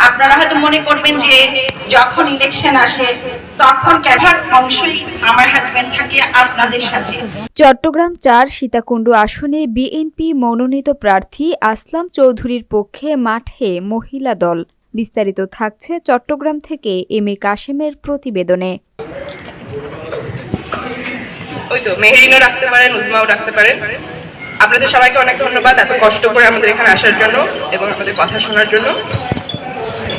আপনারা হয়তো মনে করবেন যে যখন ইলেকশন আসে তখন ক্যাভার অংশই আমার হাজবেন্ড থাকে আপনাদের সাথে। চট্টগ্রাম ৪ সীতাকুণ্ড আসনে বিএনপি মনোনীত প্রার্থী আসলাম চৌধুরীর পক্ষে মাঠে মহিলা দল। বিস্তারিত থাকছে চট্টগ্রাম থেকে এম এ কাশেমের প্রতিবেদনে। ওই তো মেহেরিনও রাখতে পারেন, উজমাও রাখতে পারেন। আপনাদের সবাইকে অনেক ধন্যবাদ এত কষ্ট করে আমাদের এখানে আসার জন্য এবং আমাদের কথা শোনার জন্য।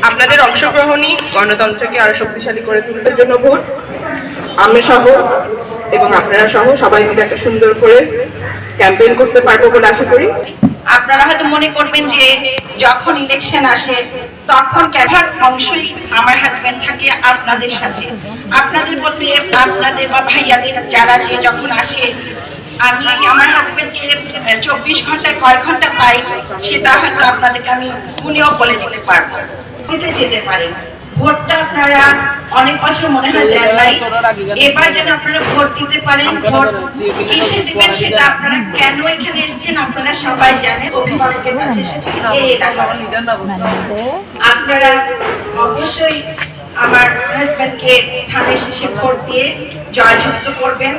আপনাদের অংশগ্রহণই গণতন্ত্রকে আরো শক্তিশালী করে তুলতে জন্য ভোট। আমি সহ এবং আপনারা সহ সবাই মিলে একটা সুন্দর করে ক্যাম্পেইন করতে পারবো বলে আশা করি। আপনারা হয়তো মনে করবেন যে যখন ইলেকশন আসে তখন ক্যাভার অংশই আমার হাজবেন্ড থাকে আপনাদের সাথে। আপনাদের বলতে আপনাদের বা ভাইয়াদের যারা যে যখন আসে আমি আমার হাজবেন্ডকে 24 ঘন্টায় কয় ঘন্টা পাই সেটা হয়তো আপনাদেরকে আমি গুণেও বলে দিতে পারবো। দিতে যেতে পারেন ভোটটা আপনারা অনেক বছর মনে হয় দেন নাই, এবার যেন আপনারা ভোট দিতে পারেন। ভোট কিসে দিবেন সেটা আপনারা কেন এখানে এসেছেন আপনারা সবাই জানেন। অভিভাবকের কাছে এসেছেন এই এলাকা। আপনারা অবশ্যই আমার হাজবেন্ডকে ধানের শেষে ভোট দিয়ে জয়যুক্ত করবেন।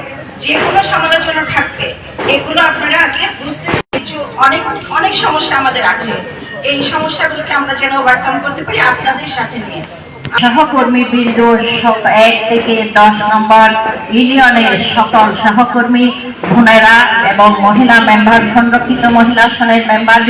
যে কোনো সমালোচনা থাকবে এগুলো আপনারা আগে বুঝতে কিছু অনেক অনেক সমস্যা আমাদের আছে, এই সমস্যাগুলোকে আমরা যেন ওভারকাম করতে পারি আপনাদের সাথে নিয়ে। সহকর্মী বৃন্দ 1 থেকে 10 নম্বর ইউনিয়নের সকল সহকর্মী বোনেরা এবং মহিলা মেম্বার, সংরক্ষিত মহিলা আসনের মেম্বার